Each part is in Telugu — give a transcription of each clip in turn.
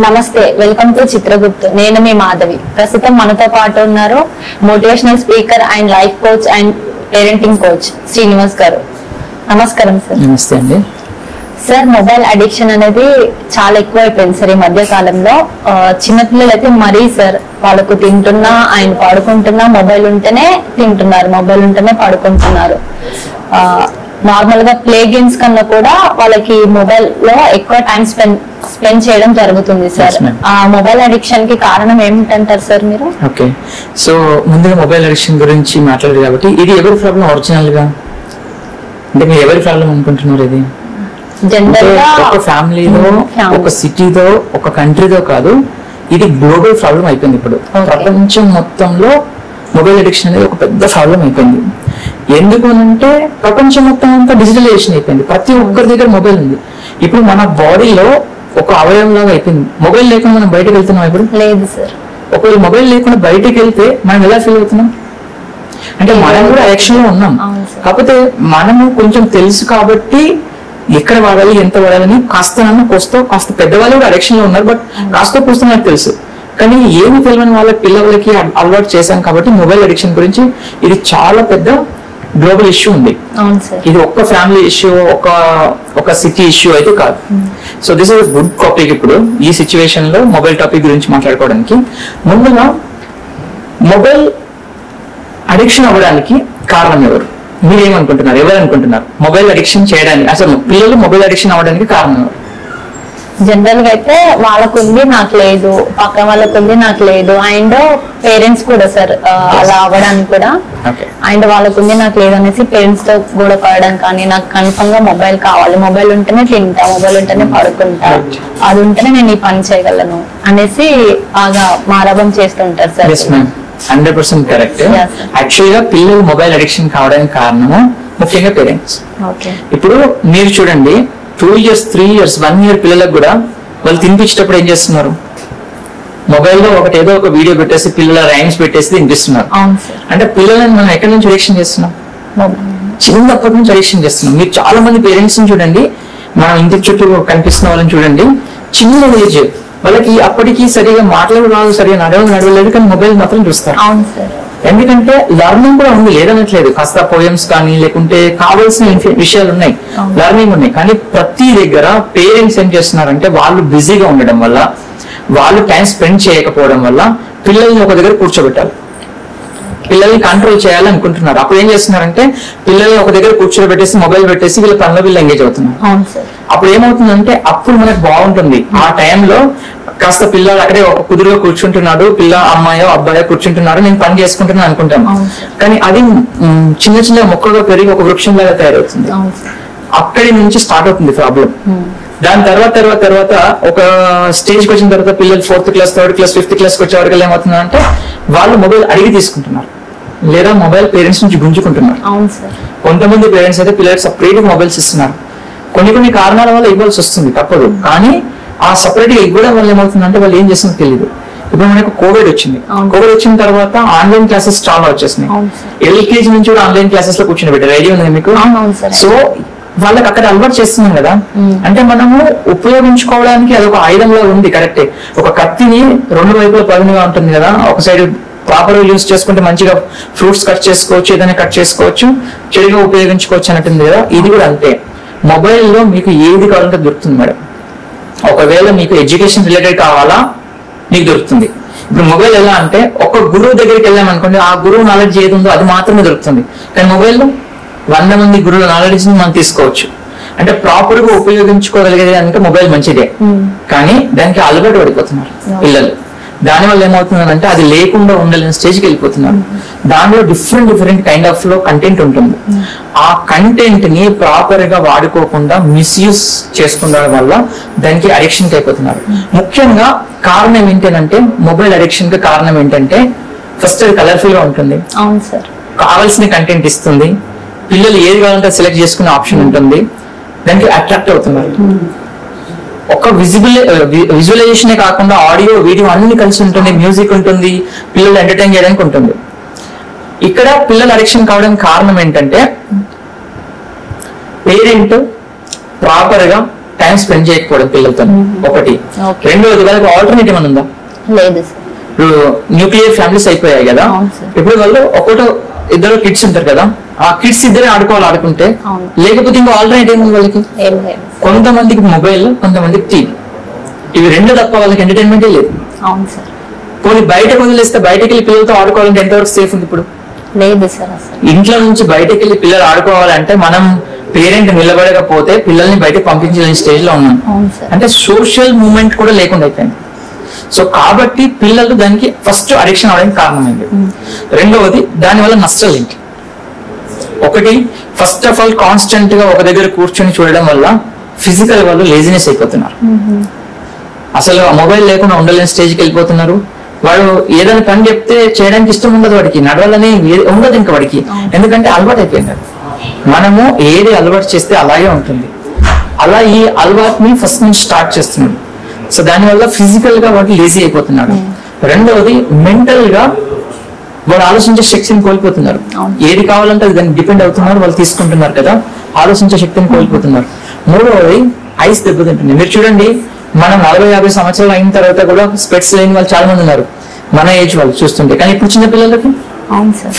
నమస్తే, వెల్కమ్ టు చిత్రగుప్తు. నేను మీ మాధవి. ప్రస్తుతం మనతో పాటు ఉన్నారు motivational speaker and life coach and parenting coach Srinivas గారు. నమస్కారం సార్. నమస్తే అండి. సార్, మొబైల్ అడిక్షన్ అనేది చాలా ఎక్కువ అయిపోయింది సార్ ఈ మధ్య కాలంలో. చిన్నపిల్లలు అయితే మరీ సార్, వాళ్ళకు తింటున్నా ఆయన పడుకుంటున్నా మొబైల్ ఉంటేనే తింటున్నారు, మొబైల్ ఉంటేనే పడుకుంటున్నారు. నార్మల్ గా ప్లే గేమ్స్ కన్నా కూడా వాళ్ళకి మొబైల్ లో ఎక్కువ టైం స్పెండ్ చేయడం జరుగుతుంది సార్. ఆ మొబైల్ అడిక్షన్ కి కారణం ఏమిటంటారు సార్ మీరు? ఓకే, సో ముందుగా మొబైల్ అడిక్షన్ గురించి మాట్లాడారు కాబట్టి ఇది ఎవరి ప్రాబ్లం ఒరిజినల్ గా? అంటే మీరు ఎవరి ప్రాబ్లం అనుకుంటున్నారు? ఇది ఒక ఫ్యామిలీలో, ఒక సిటీలో, ఒక కంట్రీలో కాదు, ఇది గ్లోబల్ ప్రాబ్లం అయిపోయింది. ఇప్పుడు ప్రపంచం మొత్తంలో మొబైల్ అడిక్షన్ అనేది ఒక పెద్ద ప్రాబ్లం అయిపోయింది. ఎందుకు అంటే ప్రపంచం మొత్తం అంతా డిజిటలైజేషన్ అయిపోయింది. ప్రతి ఒక్కరి దగ్గర మొబైల్ ఉంది. ఇప్పుడు మన బాడీలో ఒక అవయవం లాగా అయిపోయింది. మొబైల్ లేకుండా మనం బయటకు వెళ్తున్నాం ఇప్పుడు? లేదు సార్. ఒకవేళ మొబైల్ లేకుండా బయటకు వెళ్తే మనం ఎలా ఫీల్ అవుతున్నాం? అంటే మనం కూడా అడిక్షన్ లో ఉన్నాం. కాకపోతే మనము కొంచెం తెలుసు కాబట్టి ఎక్కడ వాడాలి, ఎంత వాడాలని కాస్త పెద్దవాళ్ళు కూడా అడిక్షన్ లో ఉన్నారు. బట్ కాస్త కూస్త నాకు తెలుసు, కానీ ఏమి తెలియని వాళ్ళకి పిల్లలకి అలవాటు చేశాం కాబట్టి మొబైల్ అడిక్షన్ గురించి ఇది చాలా పెద్ద గ్లోబల్ ఇష్యూ ఉంది. ఇది ఒక్క ఫ్యామిలీ ఇష్యూ, ఒక సిటీ ఇష్యూ అయితే కాదు. So this is good topic. ఇప్పుడు ఈ సిచ్యువేషన్ లో మొబైల్ టాపిక్ గురించి మాట్లాడుకోవడానికి ముందుగా మొబైల్ అడిక్షన్ అవ్వడానికి కారణం ఎవరు? మీరేమనుకుంటున్నారు? ఎవరు అనుకుంటున్నారు మొబైల్ అడిక్షన్ చేయడానికి? అసలు పిల్లలు మొబైల్ అడిక్షన్ అవ్వడానికి కారణం ఎవరు? జనరల్ గా అయితే వాళ్ళకు ఉంది, నాకు లేదు, పక్కన వాళ్ళకు ఉంది, నాకు లేదు. అండ్ పేరెంట్స్ కూడా సార్ అలా అవ్వడానికి కూడా, అండ్ వాళ్ళకు ఉంది, నాకు లేదు అనేసి పేరెంట్స్ తో కూడా పడడం. కానీ నాకు కన్ఫర్మ్ గా మొబైల్ కావాలి, మొబైల్ ఉంటేనే తింటా, మొబైల్ ఉంటేనే పడుకుంటా, అది ఉంటేనే నేను ఈ పని చేయగలను అనేసి బాగా మారాబం చేస్తుంటారు సార్. 100% కరెక్ట్. యాక్చువల్ గా పిల్లలు మొబైల్ అడిక్షన్ కావడానికి కారణము ముఖ్యంగా పేరెంట్స్. ఇప్పుడు మీరు చూడండి, 2 years 3 years 1 year పిల్లలకు కూడా వాళ్ళు తినిపించేటప్పుడు ఏం చేస్తున్నారు? మొబైల్లో ఏదో ఒక వీడియో పెట్టేసి పిల్లల రైమ్స్ పెట్టేసి తినిపిస్తున్నారు. అంటే పిల్లలని మనం ఎక్కడి నుంచి అడిక్షన్ చేస్తున్నాం? చిన్నప్పటి నుంచి అడిక్షన్ చేస్తున్నాం. మీరు చాలా మంది పేరెంట్స్ ని చూడండి, మనం ఇంటి చుట్టూ కనిపిస్తున్న వాళ్ళని చూడండి, చిన్న ఏజ్ వాళ్ళకి అప్పటికి సరిగా మాటలు రాదు, సరిగా నడవలేదు, కానీ మొబైల్ మాత్రం చూస్తారు. ఎందుకంటే లర్నింగ్ కూడా ఉంది, లేదనట్లేదు. కాస్త పోయమ్స్ కానీ లేకుంటే కావాల్సిన విషయాలు ఉన్నాయి, లర్నింగ్ ఉన్నాయి. కానీ ప్రతి దగ్గర పేరెంట్స్ ఏం చేస్తున్నారంటే వాళ్ళు బిజీగా ఉండడం వల్ల, వాళ్ళు టైం స్పెండ్ చేయకపోవడం వల్ల పిల్లల్ని ఒక దగ్గర కూర్చోబెట్టాలి, పిల్లల్ని కంట్రోల్ చేయాలనుకుంటున్నారు. అప్పుడు ఏం చేస్తున్నారంటే పిల్లల్ని ఒక దగ్గర కూర్చోబెట్టేసి మొబైల్ పెట్టేసి వీళ్ళ పనిలో వీళ్ళు ఎంగేజ్ అవుతున్నారు. అప్పుడు ఏమవుతుందంటే అప్పుడు మనకు బాగుంటుంది. ఆ టైంలో కాస్త పిల్లలు అక్కడే ఒక కుదురుగా కూర్చుంటున్నాడు, పిల్ల అమ్మాయో అబ్బాయో కూర్చుంటున్నారు, నేను పని చేసుకుంటున్నాను అనుకుంటాను. కానీ అది చిన్న చిన్న మొక్కగా పెరిగి ఒక వృక్షం లాగా తయారవుతుంది. అక్కడి నుంచి స్టార్ట్ అవుతుంది ప్రాబ్లం. దాని తర్వాత ఒక స్టేజ్కి వచ్చిన తర్వాత పిల్లలు 4th class 3rd class 5th class వచ్చే వరకు ఏమవుతుందంటే వాళ్ళు మొబైల్ అడిగి తీసుకుంటున్నారు, లేదా మొబైల్ పేరెంట్స్ నుంచి గుంజుకుంటున్నారు. కొంతమంది పేరెంట్స్ అయితే పిల్లలకి సపరేట్ మొబైల్స్ ఇస్తున్నారు. కొన్ని కారణాల వల్ల ఇవ్వాల్సి వస్తుంది, తప్పదు. కానీ ఆ సపరేట్ గా ఇవ్వడం వల్ల ఏమవుతుందంటే వాళ్ళు ఏం చేస్తుందో తెలియదు. ఇప్పుడు మనకు కోవిడ్ వచ్చింది. కోవిడ్ వచ్చిన తర్వాత ఆన్లైన్ క్లాసెస్ చాలా వచ్చేసినాయి. LKG నుంచి కూడా ఆన్లైన్ క్లాసెస్ లో కూర్చొని పెట్టారు. ఐడియా ఉంది మీకు? సో వాళ్ళకి అక్కడ అలవాటు చేస్తున్నాం కదా. అంటే మనము ఉపయోగించుకోవడానికి అదొక ఆయుధంలో ఉంది, కరెక్టే. ఒక కత్తిని 2 వైపులా పదునుగా ఉంటుంది కదా, ఒక సైడ్ ప్రాపర్ యూజ్ చేసుకుంటే మంచిగా ఫ్రూట్స్ కట్ చేసుకోవచ్చు, ఏదైనా కట్ చేసుకోవచ్చు, చెడుగా ఉపయోగించుకోవచ్చు అన్నట్టుంది కదా. ఇది కూడా అంతే. మొబైల్లో మీకు ఏది కావాలంటే దొరుకుతుంది మేడం. ఒకవేళ మీకు ఎడ్యుకేషన్ రిలేటెడ్ కావాలా, మీకు దొరుకుతుంది. ఇప్పుడు మొబైల్ ఎలా అంటే ఒక గురువు దగ్గరికి వెళ్ళామనుకోండి, ఆ గురువు నాలెడ్జ్ ఏది ఉందో అది మాత్రమే దొరుకుతుంది. కానీ మొబైల్లో 100 మంది గురువుల నాలెడ్జ్ ని మనం తీసుకోవచ్చు. అంటే ప్రాపర్ గా ఉపయోగించుకోగలిగేది అంటే మొబైల్ మంచిదే, కానీ దానికి అలవాటు పడిపోతున్నారు పిల్లలు. దానివల్ల ఏమవుతుందంటే అది లేకుండా ఉండలేని స్టేజ్కి వెళ్ళిపోతున్నారు. దానిలో డిఫరెంట్ కైండ్ ఆఫ్ లో కంటెంట్ ఉంటుంది. ఆ కంటెంట్ ని ప్రాపర్ గా వాడుకోకుండా మిస్యూజ్ చేసుకున్న వల్ల దానికి అడిక్షన్ అయిపోతున్నారు. ముఖ్యంగా కారణం ఏంటంటే మొబైల్ అడిక్షన్ కి కారణం ఏంటంటే ఫస్ట్ అది కలర్ఫుల్ గా ఉంటుంది, కావాల్సిన కంటెంట్ ఇస్తుంది, పిల్లలు ఏది కావాలంటే సెలెక్ట్ చేసుకునే ఆప్షన్ ఉంటుంది, దానికి అట్రాక్ట్ అవుతున్నారు. ఒక విజువలైజేషనే కాకుండా ఆడియో వీడియో అన్ని కలిసి ఉంటుంది, మ్యూజిక్ ఉంటుంది, పిల్లలు ఎంటర్టైన్ చేయడానికి ఉంటుంది. ఇక్కడ పిల్లలు అడిక్షన్ కావడానికి కారణం ఏంటంటే పేరెంట్ ప్రాపర్ గా టైం స్పెండ్ చేయకపోవడం పిల్లలతో ఒకటి. రెండోది వాళ్ళకి ఆల్టర్నేటివ్ అని ఉందా? లేదు. ఇప్పుడు న్యూక్లియర్ ఫ్యామిలీస్ అయిపోయాయి కదా, ఇప్పుడు వాళ్ళు ఒకటో ఇద్దరు కిడ్స్ ఉంటారు కదా, ఆ కిడ్స్ ఇద్దరే ఆడుకుంటే లేకపోతే ఇంకా ఆల్టర్నేటివ్ ఉంది వాళ్ళకి. కొంతమందికి మొబైల్, కొంతమందికి టీవీ, ఇవి రెండు తప్ప వాళ్ళకి ఎంటర్టైన్మెంటే లేదు. పోనీ బయటకు వదిలేస్తే బయటకు వెళ్ళి పిల్లలతో ఆడుకోవాలంటే ఎంతవరకు సేఫ్ ఉంది? ఇప్పుడు లేదు సార్. ఇంట్లో నుంచి బయటకు వెళ్ళి పిల్లలు ఆడుకోవాలంటే మనం పేరెంట్ నిలబడకపోతే పిల్లల్ని బయటకు పంపించలేని స్టేజ్ లో ఉన్నాం. అంటే సోషల్ మూవ్మెంట్ కూడా లేకుండా అయిపోయింది. సో కాబట్టి పిల్లలు దానికి ఫస్ట్ అడిక్షన్ అవడానికి కారణమైంది. రెండవది దానివల్ల నష్టాలు ఏంటి? ఒకటి, ఫస్ట్ ఆఫ్ ఆల్ కాన్స్టెంట్ గా ఒక దగ్గర కూర్చొని చూడడం వల్ల ఫిజికల్ వాళ్ళు లేజినెస్ అయిపోతున్నారు. అసలు మొబైల్ లేకుండా ఉండలేని స్టేజ్కి వెళ్ళిపోతున్నారు. వాడు ఏదైనా పని చెప్తే చేయడానికి ఇష్టం ఉండదు, వాడికి నడవాలని ఉండదు ఇంకా వాడికి, ఎందుకంటే అలవాటు అయిపోయింది. మనము ఏది అలవాటు చేస్తే అలాగే ఉంటుంది. అలా ఈ అలవాటుని ఫస్ట్ నుంచి స్టార్ట్ చేస్తున్నాడు. సో దానివల్ల ఫిజికల్ గా వాడు లేజీ అయిపోతున్నాడు. రెండవది, మెంటల్ గా వాడు ఆలోచించే శక్తిని కోల్పోతున్నారు. ఏది కావాలంటే అది దాన్ని డిపెండ్ అవుతున్నారు, వాళ్ళు తీసుకుంటున్నారు కదా, ఆలోచించే శక్తిని కోల్పోతున్నారు. మూడవది, ఐస్ దెబ్బతింటుంది. మీరు చూడండి, మనం 40-50 సంవత్సరాలు అయిన తర్వాత కూడా స్పెట్స్ లేని వాళ్ళు చాలా మంది ఉన్నారు మన ఏజ్ వాళ్ళు చూస్తుంటే. కానీ ఇప్పుడు చిన్న పిల్లలకి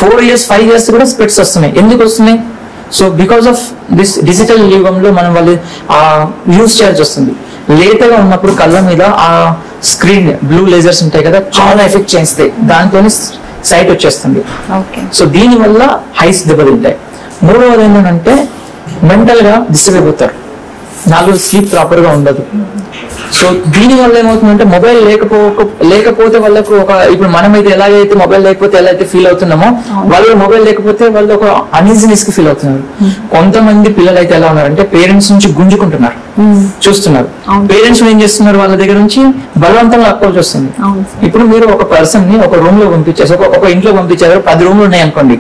4 years 5 years కూడా స్పెట్స్ వస్తున్నాయి. ఎందుకు వస్తున్నాయి? So because of this digital యుగంలో మనం వాళ్ళు యూజ్ చేయాల్సి వస్తుంది. లేతగా ఉన్నప్పుడు కళ్ళ మీద ఆ స్క్రీన్ బ్లూ లేజర్స్ ఉంటాయి కదా, చాలా ఎఫెక్ట్ చేస్తాయి, దాంతోనే సైట్ వచ్చేస్తుంది. సో దీని వల్ల హైస్ దెబ్బతింటాయి. మూడవది ఏంటంటే మెంటల్ గా డిస్టర్బ్ అయిపోతారు, 4 రోజులు స్లీప్ ప్రాపర్ గా ఉండదు. సో దీని వల్ల ఏమవుతుందంటే మొబైల్ లేకపోతే వాళ్ళకు ఒక, ఇప్పుడు మనమైతే ఎలాగైతే మొబైల్ లేకపోతే ఎలా అయితే ఫీల్ అవుతున్నామో, వాళ్ళు మొబైల్ లేకపోతే వాళ్ళు ఒక అన్ఈజీనెస్ కి ఫీల్ అవుతున్నారు. కొంతమంది పిల్లలు అయితే ఎలా ఉన్నారంటే పేరెంట్స్ నుంచి గుంజుకుంటున్నారు, చూస్తున్నారు. పేరెంట్స్ ఏం చేస్తున్నారు, వాళ్ళ దగ్గర నుంచి బలవంతంగా లాక్కోవాల్సి వస్తుంది. ఇప్పుడు మీరు ఒక పర్సన్ ని ఒక రూమ్ లో పంపించేసి ఒక ఇంట్లో పంపించారు, 10 రూమ్లు ఉన్నాయి అనుకోండి.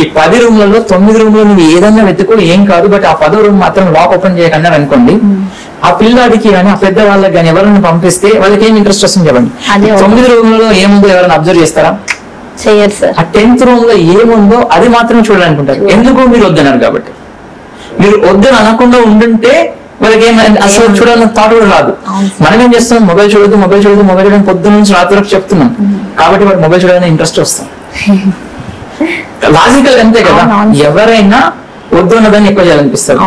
ఈ 10 రూమ్లలో 9 రూమ్లో నువ్వు ఏదన్నా వెతుకో ఏం కాదు, బట్ ఆ 10వ రూమ్ మాత్రం లాక్ ఓపెన్ చేయకుండా అనుకోండి, ఆ పిల్లాడికి కానీ ఆ పెద్ద వాళ్ళకి కానీ ఎవరైనా పంపిస్తే వాళ్ళకి ఏం ఇంట్రెస్ట్ వస్తుంది చెప్పండి. 9 రూమ్లలో ఏముందో ఎవరైనా అబ్జర్వ్ చేస్తారా? చేయరు సార్. ఆ 10th రూమ్ లో ఏముందో అది మాత్రం చూడాలనుకుంటారు. ఎందుకు? మీరు వద్దన్నారు కాబట్టి. మీరు వద్దని అనకుండా ఉండుంటే వాళ్ళకి ఏం అసలు చూడాలని థాట్ కూడా రాదు. మనం ఏం చేస్తాం, మొబైల్ చూడదు చూడడం పొద్దున్న నుంచి రాత్రి వరకు చెప్తున్నాం కాబట్టి వాడు మొబైల్ చూడాలని ఇంట్రెస్ట్ వస్తాం. లాజికల్ అంతే కదా, ఎవరైనా వద్దు అన్నదాన్ని ఎక్కువ చేయాలనిపిస్తారు.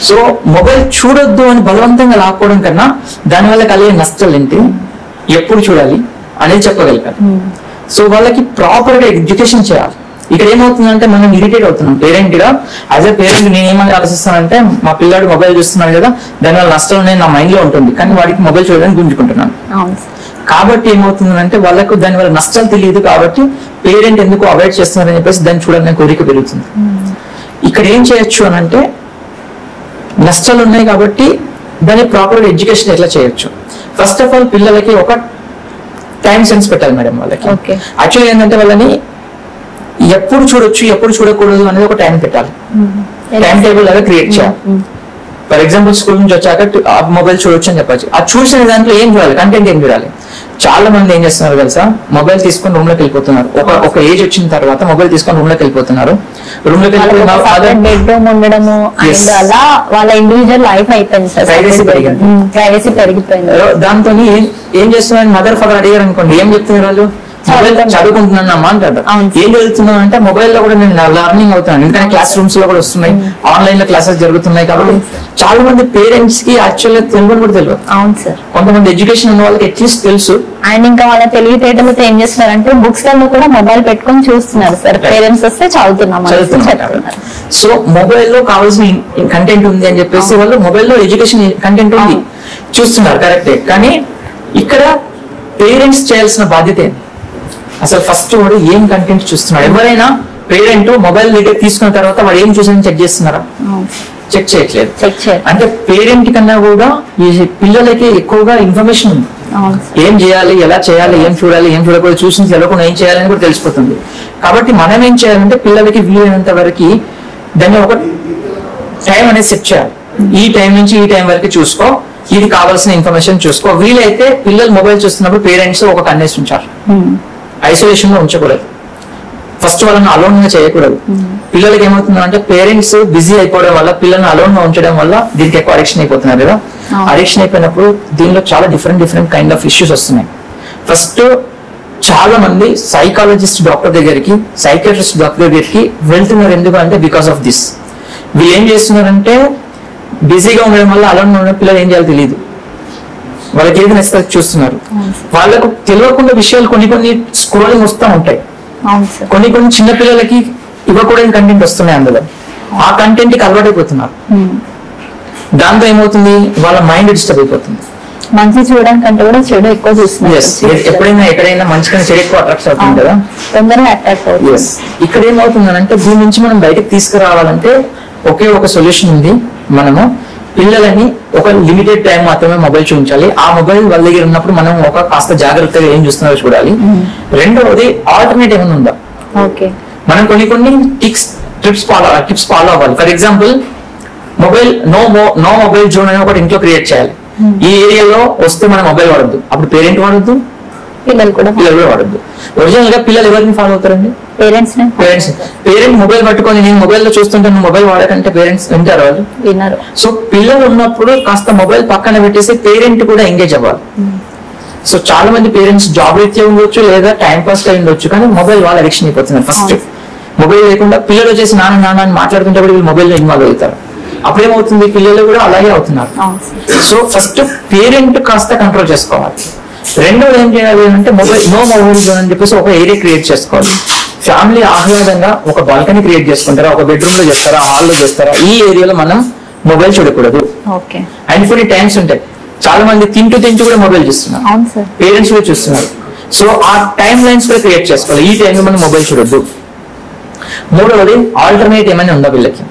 సో మొబైల్ చూడొద్దు అని బలవంతంగా లాక్కోవడం కన్నా దానివల్ల కలిగే నష్టాలు ఏంటి, ఎప్పుడు చూడాలి అనేది చెప్పగలిగారు. సో వాళ్ళకి ప్రాపర్ గా ఎడ్యుకేషన్ చేయాలి. ఇక్కడ ఏమవుతుందంటే మనం ఇరిటేట్ అవుతున్నాం పేరెంట్ గా. యాజ్ ఎ పేరెంట్ నేను ఏమని ఆలోచిస్తానంటే, మా పిల్లాడు మొబైల్ చూస్తున్నాడు కదా, దానివల్ల నష్టం అనేది నా మైండ్ లో ఉంటుంది, కానీ వాడికి మొబైల్ చూడడానికి గుంజుకుంటున్నాను. కాబట్టి ఏమవుతుందంటే వాళ్ళకు దానివల్ల నష్టాలు తెలియదు కాబట్టి పేరెంట్ ఎందుకు అవాయిడ్ చేస్తున్నారని చెప్పేసి దాన్ని చూడాలని కోరిక పెరుగుతుంది. ఇక్కడ ఏం చేయొచ్చు అని అంటే, నష్టాలు ఉన్నాయి కాబట్టి దాన్ని ప్రాపర్ ఎడ్యుకేషన్ ఎట్లా చేయొచ్చు. ఫస్ట్ ఆఫ్ ఆల్ పిల్లలకి ఒక టైం సెన్స్ పెట్టాలి మేడం. వాళ్ళకి యాక్చువల్లీ ఏంటంటే వాళ్ళని ఎప్పుడు చూడొచ్చు ఎప్పుడు చూడకూడదు అనేది ఒక టైం పెట్టాలి, టైం టేబుల్ లాగా క్రియేట్ చేయాలి. ఫర్ ఎగ్జాంపుల్ స్కూల్ నుంచి వచ్చాక మొబైల్ చూడొచ్చు అని చెప్పచ్చు. ఆ చూసిన దాంట్లో ఏం చూడాలి, కంటెంట్ ఏం చూడాలి. చాలా మంది ఏం చేస్తున్నారు తెలుసా, మొబైల్ తీసుకొని రూమ్ లోకి వెళ్ళిపోతున్నారు. ఒక ఏజ్ వచ్చిన తర్వాత మొబైల్ తీసుకొని రూమ్ లోకి వెళ్ళిపోతున్నారు. రూమ్ లోకి బెడ్రూమ్ ఉండడము, అలా వాళ్ళ ఇండివిజువల్ లైఫ్ అయిపోయింది సార్, ప్రైవసీ పెరిగిపోయింది. దాంతో ఏం చేస్తున్నారు, మదర్ ఫాదర్ అడిగారు అనుకోండి, ఏం చెప్తున్నారు వాళ్ళు, చదువుకుంటున్నాను అమ్మా అంటారు. ఏం చదువుతున్నాను అంటే మొబైల్ లో కూడా నేను లెర్నింగ్ అవుతున్నాను, ఎందుకంటే క్లాస్ రూమ్స్ లో కూడా వస్తున్నాయి, ఆన్లైన్ లో క్లాసెస్ జరుగుతున్నాయి. కాబట్టి చాలా మంది పేరెంట్స్ కి యాక్చువల్గా తెలియని కూడా తెలియదు. అవును సార్. కొంతమంది ఎడ్యుకేషన్ ఉన్న వాళ్ళకి అట్లీస్ట్ తెలుసు. అండ్ ఇంకా వాళ్ళ తెలివితేటలతో ఏం చేస్తున్నారంటే బుక్స్ లలో కూడా మొబైల్ పెట్టుకొని చూస్తున్నారు సార్. పేరెంట్స్ వస్తే చదువుతున్నారు. సో మొబైల్ లో కావాల్సిన కంటెంట్ ఉంది అని చెప్పేసి వాళ్ళు మొబైల్ లో ఎడ్యుకేషన్ కంటెంట్ ఉంది చూస్తున్నారు, కరెక్టే. కానీ ఇక్కడ పేరెంట్స్ చేయాల్సిన బాధ్యత ఏంటి, అసలు ఫస్ట్ వాడు ఏం కంటెంట్ చూస్తున్నాడు. ఎవరైనా పేరెంట్ మొబైల్ దగ్గర తీసుకున్న తర్వాత వాడు ఏం చూసారని చెక్ చేస్తున్నారా? చెక్ చేయట్లేదు. అంటే పేరెంట్ కన్నా కూడా ఈ పిల్లలకి ఎక్కువగా ఇన్ఫర్మేషన్ ఉంది, ఏం చేయాలి, ఎలా చేయాలి, ఏం చూడాలి, ఏం చూడకూడదు, చూసి తెలవకుండా ఏం చేయాలని కూడా తెలిసిపోతుంది. కాబట్టి మనం ఏం చేయాలంటే పిల్లలకి వీలైనంత వరకు దాన్ని ఒక టైం అనేది సెట్ చేయాలి. ఈ టైం నుంచి ఈ టైం వరకు చూసుకో, ఇది కావాల్సిన ఇన్ఫర్మేషన్ చూసుకో. వీలైతే పిల్లలు మొబైల్ చూస్తున్నప్పుడు పేరెంట్స్ ఒక కన్నేసి ఉంచాలి, ఐసోలేషన్ లో ఉంచకూడదు. ఫస్ట్ వాళ్ళని అలోన్ గా చేయకూడదు. పిల్లలకి ఏమవుతుందంటే పేరెంట్స్ బిజీ అయిపోవడం వల్ల పిల్లల్ని అలోన్ గా ఉంచడం వల్ల దీనికి ఎక్కువ అడిక్షన్ అయిపోతున్నారు కదా. అడిక్షన్ అయిపోయినప్పుడు దీనిలో చాలా డిఫరెంట్ కైండ్ ఆఫ్ ఇష్యూస్ వస్తున్నాయి. ఫస్ట్ చాలా మంది సైకాలజిస్ట్ డాక్టర్ దగ్గరికి, సైకియాట్రిస్ట్ డాక్టర్ దగ్గరికి వెళ్తున్నారు. ఎందుకు అంటే బికాస్ ఆఫ్ దిస్. వీళ్ళు ఏం చేస్తున్నారంటే బిజీగా ఉండడం వల్ల అలోన్ ఉన్న పిల్లలు ఏం చేయాలో తెలియదు, వాళ్ళకి ఏది నచ్చితే చూస్తున్నారు. వాళ్ళకు తెలియకుండా విషయాలు కొన్ని స్క్రోలింగ్ వస్తూ ఉంటాయి. కొన్ని చిన్న పిల్లలకి ఇవ్వకూడని కంటెంట్ వస్తున్నాయి, అందులో ఆ కంటెంట్ కి అలవాటైపోతున్నారు. దాంతో ఏమవుతుంది, వాళ్ళ మైండ్ డిస్టర్బ్ అయిపోతుంది. మంచి చూడడం కంటే కూడా చెడు ఎక్కువ చూస్తున్నారు. ఎప్పుడైనా ఎక్కడైనా మంచి కన్నా చెడు ఎక్కువ అట్రాక్ట్ అవుతుంది కదా, తొందరగా అట్రాక్ట్ అవుతుంది. ఇక్కడ ఏమవుతుందంటే దీని నుంచి మనం బయటకు తీసుకురావాలంటే ఒకే ఒక సొల్యూషన్ ఉంది. మనము పిల్లలని ఒక లిమిటెడ్ టైం మాత్రమే మొబైల్ చూపించాలి. ఆ మొబైల్ వాళ్ళ దగ్గర ఉన్నప్పుడు మనం ఒక కాస్త జాగ్రత్తగా ఏం చూస్తున్నారో చూడాలి. రెండవది ఆల్టర్నేట్ ఏమైనా ఉందా, మనం కొన్ని టిప్స్ ఫాలో అవ్వాలి. For example mobile no mobile zone అని ఒకటి ఇంట్లో క్రియేట్ చేయాలి. ఈ ఏరియాలో వస్తే మనం మొబైల్ వాడద్దు, అప్పుడు పేరెంట్ వాడద్దు, పిల్లలు కూడా వాడద్దు. ఒరిజినల్ గా పిల్లలు ఎవరిని ఫాలో అవుతారండి, పేరెంట్ మొబైల్ పట్టుకొని నేను మొబైల్ లో చూస్తుంటాను మొబైల్ వాడకంటే పేరెంట్స్ వింటారు, వాళ్ళు విన్నారు. సో పిల్లలు ఉన్నప్పుడు కాస్త మొబైల్ పక్కన పెట్టేసి పేరెంట్ కూడా ఎంగేజ్ అవ్వాలి. సో చాలా మంది పేరెంట్స్ జాబ్ రీత్యా ఉండొచ్చు లేదా టైం పాస్ గా ఉండొచ్చు, కానీ మొబైల్ వాళ్ళ అడిక్షన్ అయిపోతున్నారు. ఫస్ట్ మొబైల్ లేకుండా పిల్లలు వచ్చేసి నాన్న అని మాట్లాడుతుంటే వీళ్ళు మొబైల్ లో ఇన్వాల్వ్ అవుతారు. అప్పుడేమవుతుంది, పిల్లలు కూడా అలాగే అవుతున్నారు. సో ఫస్ట్ పేరెంట్ కాస్త కంట్రోల్ చేసుకోవాలి. రెండోది ఏం చేయాలి అంటే నో మొబైల్ జోన్ అని చెప్పేసి ఒక ఏరియా క్రియేట్ చేసుకోవాలి. ఫ్యామిలీ ఆహ్లాదంగా ఒక బాల్కనీ క్రియేట్ చేసుకుంటారా, ఒక బెడ్రూమ్ లో చేస్తారా, హాల్లో చేస్తారా, ఈ ఏరియాలో మనం మొబైల్ చూడకూడదు. అండ్ కొన్ని టైమ్స్ ఉంటాయి, చాలా మంది తింటూ కూడా మొబైల్ చూస్తున్నారు, పేరెంట్స్ కూడా చూస్తున్నారు. సో ఆ టైం లైన్స్ కూడా క్రియేట్ చేసుకోవాలి, ఈ టైంలో మనం మొబైల్ చూడొద్దు. మూడవది ఆల్టర్నేట్ ఏమైనా ఉందా వీళ్ళకి,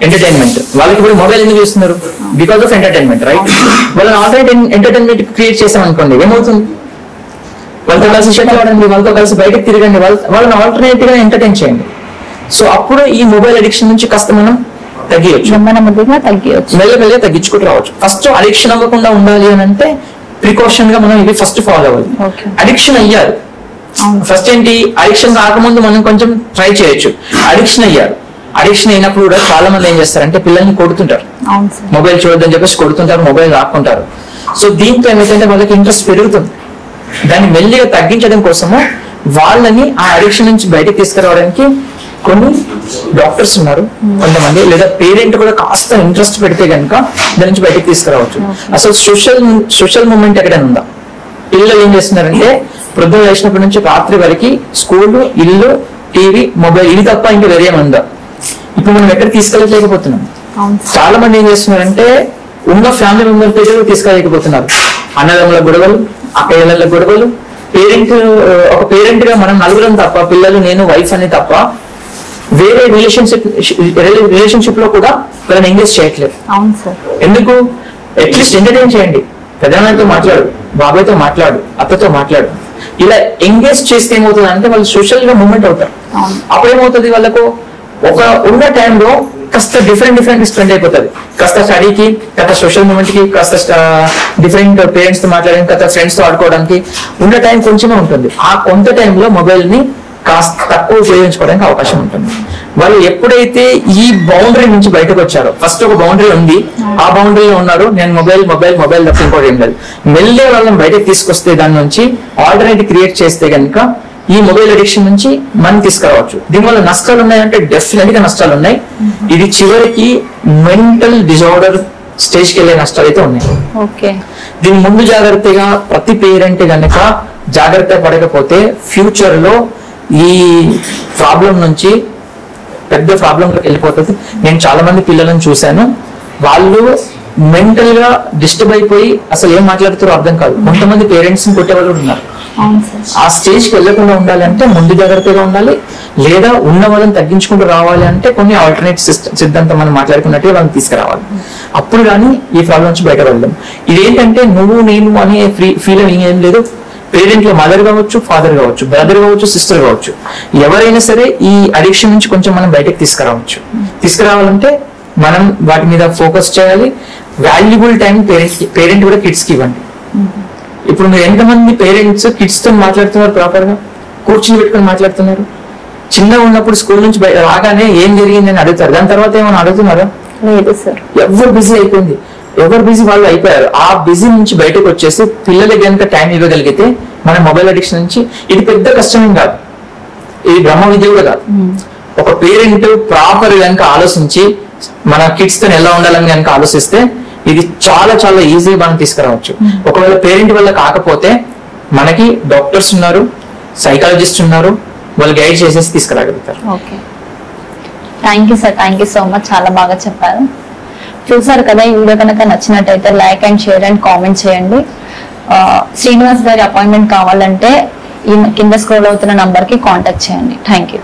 ఎంటర్టైన్మెంట్. వాళ్ళకి ఇప్పుడు మొబైల్ ఎందుకు చూస్తున్నారు, బికాస్ ఆఫ్ ఎంటర్టైన్మెంట్, రైట్? వాళ్ళని ఆల్టర్నేట్ ఎంటర్టైన్మెంట్ క్రియేట్ చేసాం అనుకోండి, ఏమవుతుంది, వాళ్ళతో కలిసి షటిల్ ఆడండి, వాళ్ళతో కలిసి బయటకు తిరగండి, వాళ్ళని ఆల్టర్నేట్ గా ఎంటర్టైన్ చేయండి. సో అప్పుడు ఈ మొబైల్ అడిక్షన్ నుంచి కాస్త మనం తగ్గించవచ్చు, మెల్లమెల్లగా తగ్గించుకుంటూ రావచ్చు. ఫస్ట్ అడిక్షన్ అవ్వకుండా ఉండాలి అని అంటే ప్రికాషన్ గా మనం ఇవి ఫస్ట్ ఫాలో అవ్వాలి. అడిక్షన్ అయ్యారు, ఫస్ట్ ఏంటి, అడిక్షన్ రాకముందు మనం కొంచెం ట్రై చేయొచ్చు. అడిక్షన్ అయ్యారు, అడిక్షన్ అయినప్పుడు కూడా చాలా మంది ఏం చేస్తారంటే పిల్లల్ని కొడుతుంటారు, మొబైల్ చూడొద్దని చెప్పేసి కొడుతుంటారు, మొబైల్ రాకుంటారు. సో దీంతో ఏమైతే వాళ్ళకి ఇంట్రెస్ట్ పెరుగుతుంది. దాన్ని మెల్లిగా తగ్గించడం కోసము వాళ్ళని ఆ అడిక్షన్ నుంచి బయటకు తీసుకురావడానికి కొన్ని డాక్టర్స్ ఉన్నారు కొంతమంది, లేదా పేరెంట్ కూడా కాస్త ఇంట్రెస్ట్ పెడితే కనుక దాని నుంచి బయటకు తీసుకురావచ్చు. అసలు సోషల్ మూమెంట్ ఎక్కడైనా ఉందా, పిల్లలు ఏం చేస్తున్నారంటే పొద్దున లేచినప్పటి నుంచి రాత్రి వరకు స్కూల్, ఇల్లు, టీవీ, మొబైల్, ఇది తప్ప ఇంకా వేరే ఉందా? ఇప్పుడు మనం ఎక్కడ తీసుకెళ్ళలేకపోతున్నాం. చాలా మంది ఏం చేస్తున్నారంటే ఉన్న ఫ్యామిలీ మెంబర్ పేరు తీసుకెళ్ళలేకపోతున్నారు. అన్నదమ్ముల గొడవలు, అక్కయ్యల గొడవలు, ఒక పేరెంట్ గా మనం నలుగురం తప్ప, పిల్లలు, నేను, వైఫ్ అని తప్ప వేరే రిలేషన్షిప్ లో కూడా వాళ్ళని ఎంగేజ్ చేయట్లేదు. ఎందుకు? అట్లీస్ట్ ఎంటర్టైన్ చేయండి, పెద్దనాన్నతో మాట్లాడు, బాబాయ్తో మాట్లాడు, అత్తతో మాట్లాడు. ఇలా ఎంగేజ్ చేస్తే ఏమవుతుంది అంటే వాళ్ళు సోషల్ గా మూవ్మెంట్ అవుతారు. అప్పుడు ఏమవుతుంది, వాళ్ళకు ఒక ఉన్న టైంలో కాస్త డిఫరెంట్ స్పెండ్ అయిపోతుంది. కాస్త స్టడీకి, కాస్త సోషల్ మూమెంట్ కి, కాస్త డిఫరెంట్ పేరెంట్స్ తో మాట్లాడడానికి, కాస్త ఫ్రెండ్స్ తో ఆడుకోవడానికి ఉన్న టైం కొంచెమే ఉంటుంది. ఆ కొంత టైంలో మొబైల్ ని కాస్త తక్కువ ఉపయోగించుకోవడానికి అవకాశం ఉంటుంది. వాళ్ళు ఎప్పుడైతే ఈ బౌండరీ నుంచి బయటకు వచ్చారో, ఫస్ట్ ఒక బౌండరీ ఉంది, ఆ బౌండరీలో ఉన్నారు, నేను మొబైల్ తప్ప ఇంకోటి ఏం లేదు, మెల్లే వాళ్ళని బయటకు తీసుకొస్తే దాని నుంచి ఆల్టర్నేటివ్ క్రియేట్ చేస్తే కనుక ఈ మొబైల్ అడిక్షన్ నుంచి మనం తీసుకురావచ్చు. దీనివల్ల నష్టాలు ఉన్నాయంటే డెఫినెట్ గా నష్టాలు ఉన్నాయి. ఇది చివరికి మెంటల్ డిజార్డర్ స్టేజ్ కి వెళ్ళే నష్టాలు అయితే ఉన్నాయి. దీని ముందు జాగ్రత్తగా ప్రతి పేరెంట్ కనుక జాగ్రత్త పడకపోతే ఫ్యూచర్ లో ఈ ప్రాబ్లం నుంచి పెద్ద ప్రాబ్లంలోకి వెళ్ళిపోతుంది. నేను చాలా మంది పిల్లలను చూశాను, వాళ్ళు మెంటల్ గా డిస్టర్బ్ అయిపోయి అసలు ఏం మాట్లాడుతారో అర్థం కాదు. కొంతమంది పేరెంట్స్ ని కొట్టే వాళ్ళు ఉన్నారు. ఆ స్టేజ్ కి వెళ్లకుండా ఉండాలంటే ముందు జాగ్రత్తగా ఉండాలి, లేదా ఉన్న వాళ్ళని తగ్గించుకుంటూ రావాలి అంటే కొన్ని ఆల్టర్నేట్ సిద్ధాంతం మనం మాట్లాడుకున్నట్టుగా వాళ్ళని తీసుకురావాలి. అప్పుడు కానీ ఈ ప్రాబ్లం నుంచి బయట వెళ్దాం. ఇదేంటంటే నువ్వు నేను అనే ఫీలింగ్ ఏం లేదు. పేరెంట్ లో మదర్ కావచ్చు, ఫాదర్ కావచ్చు, బ్రదర్ కావచ్చు, సిస్టర్ కావచ్చు, ఎవరైనా సరే ఈ అడిక్షన్ నుంచి కొంచెం మనం బయటకు తీసుకురావాలంటే మనం వాటి మీద ఫోకస్ చేయాలి. వాల్యుబుల్ టైం పేరెంట్ కూడా కిడ్స్ కి ఇవ్వండి. ఇప్పుడు మీరు ఎంతమంది పేరెంట్స్ కిడ్స్ తో మాట్లాడుతున్నారు, ప్రాపర్ గా కూర్చుని పెట్టుకొని మాట్లాడుతున్నారు? చిన్నగా ఉన్నప్పుడు స్కూల్ నుంచి రాగానే ఏం జరిగింది అని అడుగుతారు, దాని తర్వాత ఏమైనా అడుగుతున్నారా? లేదు సార్. ఎవరు బిజీ అయిపోయింది, ఎవరు బిజీ వాళ్ళు అయిపోయారు. ఆ బిజీ నుంచి బయటకు వచ్చేసి పిల్లలకి కనుక టైం ఇవ్వగలిగితే మన మొబైల్ అడిక్షన్ నుంచి, ఇది పెద్ద కష్టమేం కాదు, ఇది బ్రహ్మ విద్య కూడా కాదు. ఒక పేరెంట్ ప్రాపర్ కనుక ఆలోచించి మన కిడ్స్ తో ఎలా ఉండాలని కనుక ఆలోచిస్తే ఇది చాలా చాలా ఈజీగా మనం తీసుకురావచ్చు. ఒకవేళ పేరెంట్ వల్ల కాకపోతే మనకి డాక్టర్స్ ఉన్నారు, సైకాలజిస్ట్ ఉన్నారు, వాళ్ళు గైడ్ చేసేసి తీసుకురాగలుగుతారు. Okay, thank you sir, thank you so much, చాలా బాగా చెప్పారు. చూసారు కదా, ఈ వీడియో కనుక నచ్చినట్టయితే like and share and comment చేయండి. శ్రీనివాస్ గారి అపాయింట్మెంట్ కావాలంటే ఈ కింద స్క్రోల్ అవుతున్న నంబర్ కి కాంటాక్ట్ చేయండి. Thank you.